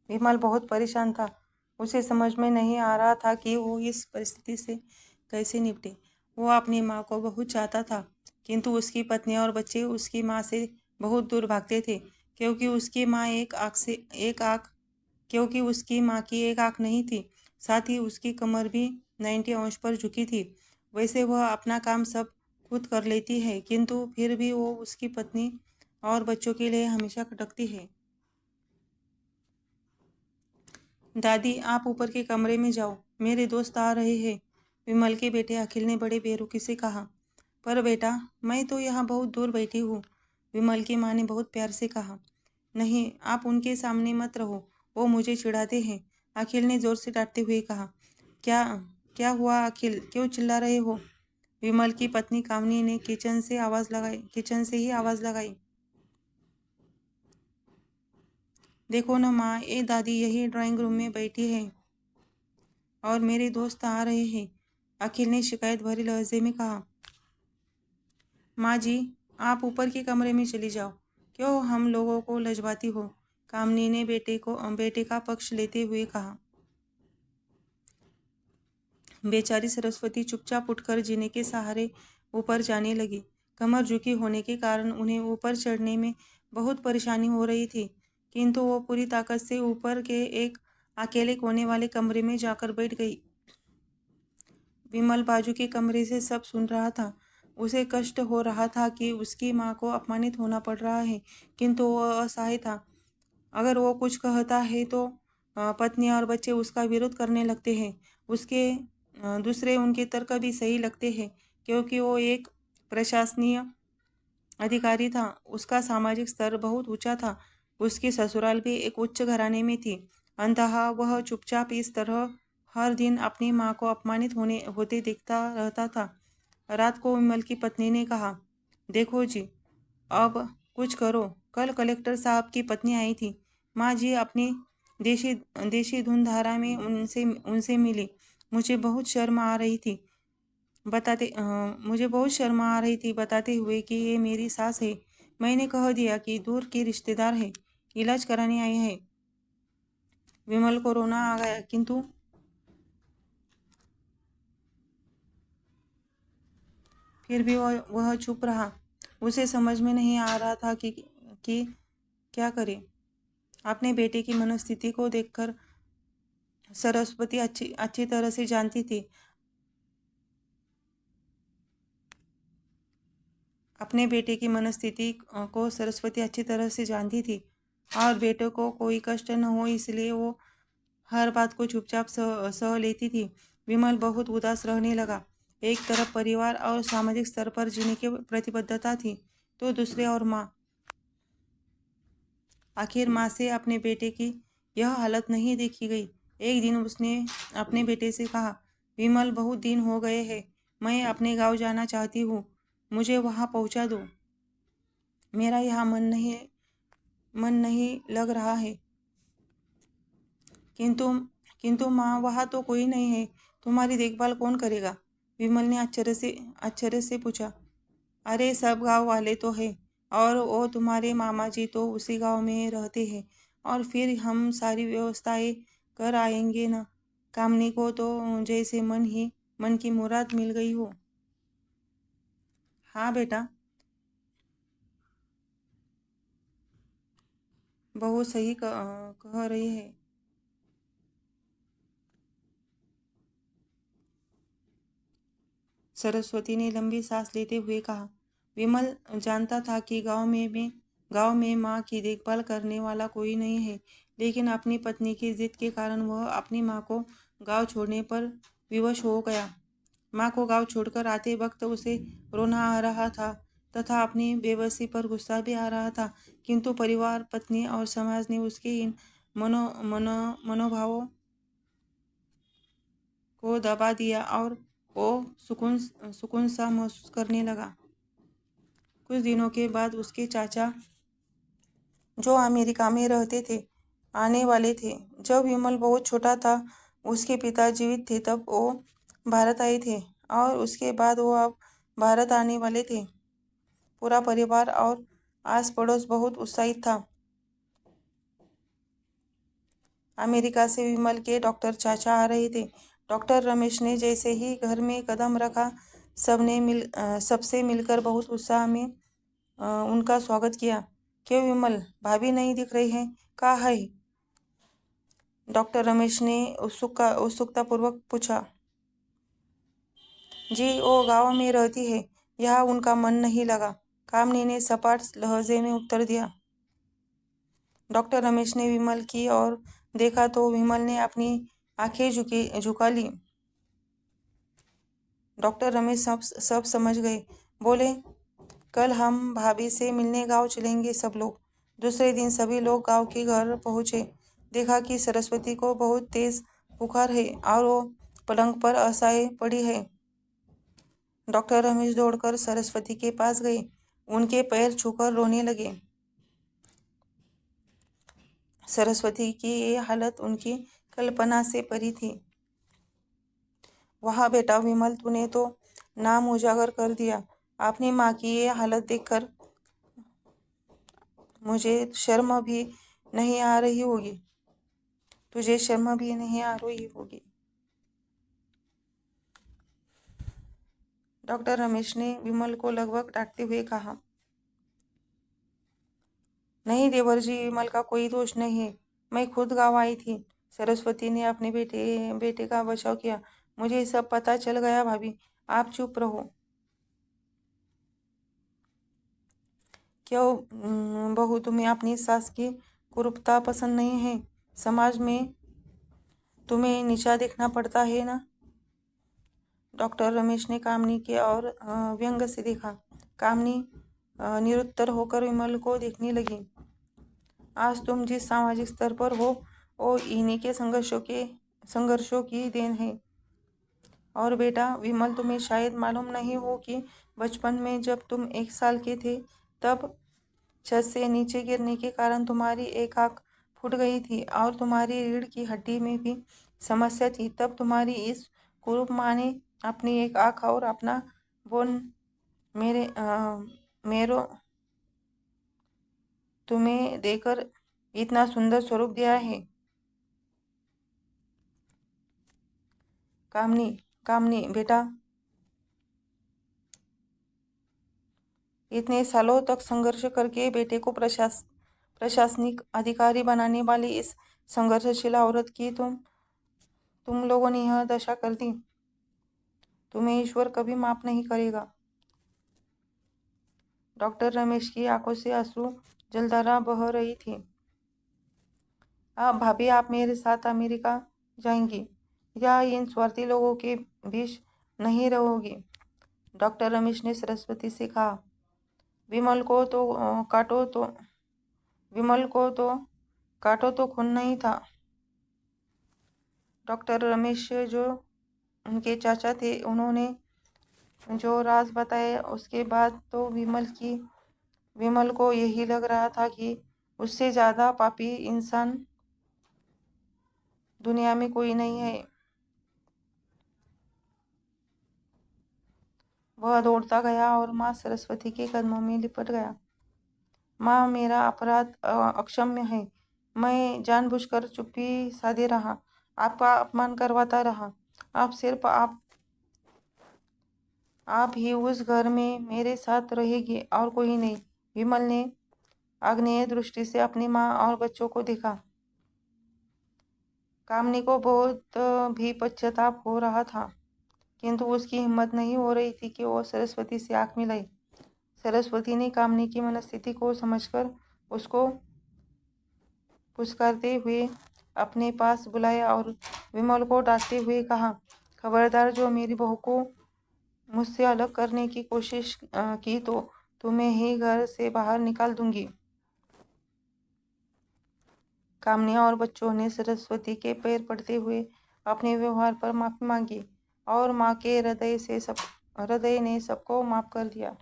विमल बहुत परेशान था। उसे समझ में नहीं आ रहा था कि वो इस परिस्थिति से कैसे निपटे। वो अपनी माँ को बहुत चाहता था, किंतु उसकी पत्नी और बच्चे उसकी माँ से बहुत दूर भागते थे, क्योंकि उसकी माँ क्योंकि उसकी माँ की एक आँख नहीं थी। साथ ही उसकी कमर भी 90 अंश पर झुकी थी। वैसे वह अपना काम सब खुद कर लेती है, किंतु फिर भी वो उसकी पत्नी और बच्चों के लिए हमेशा खटकती है। दादी, आप ऊपर के कमरे में जाओ, मेरे दोस्त आ रहे हैं, विमल के बेटे अखिल ने बड़े बेरुखी से कहा। पर बेटा, मैं तो यहाँ बहुत दूर बैठी हूँ, विमल की माँ ने बहुत प्यार से कहा। नहीं, आप उनके सामने मत रहो, वो मुझे चिढ़ाते हैं, अखिल ने जोर से डांटते हुए कहा। क्या क्या हुआ अखिल, क्यों चिल्ला रहे हो? विमल की पत्नी कामनी ने किचन से ही आवाज़ लगाई। देखो ना माँ, ये दादी यही ड्राइंग रूम में बैठी है और मेरे दोस्त आ रहे हैं, अखिल ने शिकायत भरे लहजे में कहा। माँ जी, आप ऊपर के कमरे में चली जाओ, क्यों हम लोगों को लजवाती हो, कामनी ने बेटे का पक्ष लेते हुए कहा। बेचारी सरस्वती चुपचाप उठकर जीने के सहारे ऊपर जाने लगी। कमर झुकी होने के कारण उन्हें ऊपर चढ़ने में बहुत परेशानी हो रही थी, किंतु वो पूरी ताकत से ऊपर के एक अकेले कोने वाले कमरे में जाकर बैठ गई। विमल बाजू के कमरे से सब सुन रहा था। उसे कष्ट हो रहा था कि उसकी माँ को अपमानित होना पड़ रहा है, किंतु वह असहाय था। अगर वो कुछ कहता है तो पत्नी और बच्चे उसका विरोध करने लगते हैं। दूसरे उनके तर्क भी सही लगते हैं, क्योंकि वो एक प्रशासनीय अधिकारी था। उसका सामाजिक स्तर बहुत ऊंचा था। उसकी ससुराल भी एक उच्च घराने में थी। अंततः वह चुपचाप इस तरह हर दिन अपनी माँ को अपमानित होते देखता रहता था। रात को विमल की पत्नी ने कहा, देखो जी, अब कुछ करो। कल कलेक्टर साहब की पत्नी आई थी। माँ जी अपनी देशी देशी धुन धारा में उनसे उनसे मिली। मुझे बहुत शर्म आ रही थी बताते हुए कि ये मेरी सास है। मैंने कह दिया कि दूर की रिश्तेदार है, इलाज कराने आई है। विमल को रोना आ गया, किंतु फिर भी वह चुप रहा। उसे समझ में नहीं आ रहा था कि क्या करे। अपने बेटे की मनस्थिति को देखकर सरस्वती अच्छी तरह से जानती थी। अपने बेटे की मनस्थिति को सरस्वती अच्छी तरह से जानती थी और बेटे को कोई कष्ट न हो इसलिए वो हर बात को चुपचाप सह लेती थी। विमल बहुत उदास रहने लगा। एक तरफ परिवार और सामाजिक स्तर पर जीने की प्रतिबद्धता थी, तो दूसरे और माँ। आखिर माँ से अपने बेटे की यह हालत नहीं देखी गई। एक दिन उसने अपने बेटे से कहा, विमल, बहुत दिन हो गए हैं, मैं अपने गांव जाना चाहती हूँ, मुझे वहाँ पहुँचा दो। मेरा यहाँ मन नहीं लग रहा है। किंतु किंतु माँ, वहाँ तो कोई नहीं है, तुम्हारी देखभाल कौन करेगा? विमल ने आश्चर्य से पूछा। अरे, सब गांव वाले तो है, और वो तुम्हारे मामा जी तो उसी गांव में रहते हैं, और फिर हम सारी व्यवस्थाएं कर आएंगे ना। कामनी को तो जैसे मन की मुराद मिल गई हो। हाँ बेटा, बहू सही कह रही है। सरस्वती ने लंबी सांस लेते हुए कहा। विमल जानता था कि गांव में माँ की देखभाल करने वाला कोई नहीं है, लेकिन अपनी पत्नी की जिद के कारण वह अपनी माँ को गांव छोड़ने पर विवश हो गया। माँ को गांव छोड़कर आते वक्त उसे रोना आ रहा था तथा अपनी बेबसी पर गुस्सा भी आ रहा था, किंतु परिवार, पत्नी और समाज ने उसके इन मनोभावों को दबा दिया और वो सुकून सा महसूस करने लगा। कुछ दिनों के बाद उसके चाचा, जो अमेरिका में रहते थे, आने वाले थे। जब विमल बहुत छोटा था, उसके पिता जीवित थे तब वो भारत आए थे, और उसके बाद वो अब भारत आने वाले थे। पूरा परिवार और आस पड़ोस बहुत उत्साहित था। अमेरिका से विमल के डॉक्टर चाचा आ रहे थे। डॉक्टर रमेश ने जैसे ही घर में कदम रखा, सबसे मिलकर बहुत उत्साह में उनका स्वागत किया। क्यों विमल, भाभी नहीं दिख रही हैं, कहाँ है? डॉक्टर रमेश ने उत्सुकतापूर्वक पूछा। जी, वो गांव में रहती है, यहाँ उनका मन नहीं लगा, कामनी ने सपाट लहजे में उत्तर दिया। डॉक्टर रमेश ने विमल की ओर देखा तो विमल ने अपनी आंखें झुका ली। डॉक्टर रमेश सब समझ गए। बोले, कल हम भाभी से मिलने गांव चलेंगे सब लोग। दूसरे दिन सभी लोग गांव के घर पहुंचे। देखा कि सरस्वती को बहुत तेज बुखार है और वो पलंग पर असहाय पड़ी है। डॉक्टर रमेश दौड़कर सरस्वती के पास गए, उनके पैर छूकर रोने लगे। सरस्वती की ये हालत उनकी कल्पना से परी थी। वाह बेटा विमल, तूने तो नाम उजागर कर दिया। अपनी माँ की ये हालत देखकर मुझे शर्म भी नहीं आ रही होगी, तुझे शर्म भी नहीं आ रही होगी। डॉक्टर रमेश ने विमल को लगभग डांटते हुए कहा। नहीं देवर जी, विमल का कोई दोष नहीं है, मैं खुद गाँव आई थी। सरस्वती ने अपने बेटे का बचाव किया। मुझे सब पता चल गया भाभी, आप चुप रहो। क्यों बहू, तुम्हें अपनी सास की कुरूपता पसंद नहीं है? समाज में तुम्हें नीचा देखना पड़ता है ना? डॉक्टर रमेश ने कामनी की ओर व्यंग से देखा। कामनी निरुत्तर होकर विमल को देखने लगी। आज तुम जिस सामाजिक स्तर पर हो वो इन्हीं के संघर्षों की देन है। और बेटा विमल, तुम्हें शायद मालूम नहीं हो कि बचपन में जब तुम 1 साल के थे तब छत से नीचे गिरने के कारण तुम्हारी एक आंख फूट गई थी और तुम्हारी रीढ़ की हड्डी में भी समस्या थी। तब तुम्हारी इस कुरूप माँ ने अपनी एक आंख और अपना बोन मेरो तुम्हें देकर इतना सुंदर स्वरूप दिया है। कामनी बेटा, इतने सालों तक संघर्ष करके बेटे को प्रशासनिक अधिकारी बनाने वाली इस संघर्षशील औरत की तुम लोगों ने यह दशा कर दी। तुम्हें ईश्वर कभी माफ नहीं करेगा। डॉक्टर रमेश की आंखों से आंसू जलधारा बह रही थी। भाभी, आप मेरे साथ अमेरिका जाएंगी या इन स्वार्थी लोगों के बीच नहीं रहोगी? डॉक्टर रमेश ने सरस्वती से कहा। विमल को तो काटो तो खून नहीं था। डॉक्टर रमेश जो उनके चाचा थे, उन्होंने जो राज बताया उसके बाद तो विमल को यही लग रहा था कि उससे ज़्यादा पापी इंसान दुनिया में कोई नहीं है। वह दौड़ता गया और माँ सरस्वती के कदमों में लिपट गया। माँ, मेरा अपराध अक्षम्य है। मैं जानबूझकर चुप्पी साधे रहा, आपका अपमान करवाता रहा। आप सिर्फ आप ही उस घर में मेरे साथ रहेगी और कोई नहीं। विमल ने आग्नेय दृष्टि से अपनी माँ और बच्चों को देखा। कामनी को बहुत भी पश्चाताप हो रहा था, किंतु उसकी हिम्मत नहीं हो रही थी कि वो सरस्वती से आंख मिलाए। सरस्वती ने कामनी की मनस्थिति को समझकर उसको पुचकारते हुए अपने पास बुलाया और विमल को डांटते हुए कहा, खबरदार, जो मेरी बहू को मुझसे अलग करने की कोशिश की तो तुम्हें ही घर से बाहर निकाल दूंगी। कामनी और बच्चों ने सरस्वती के पैर पड़ते हुए अपने व्यवहार पर माफी मांगी और माँ के हृदय ने सबको माफ कर दिया।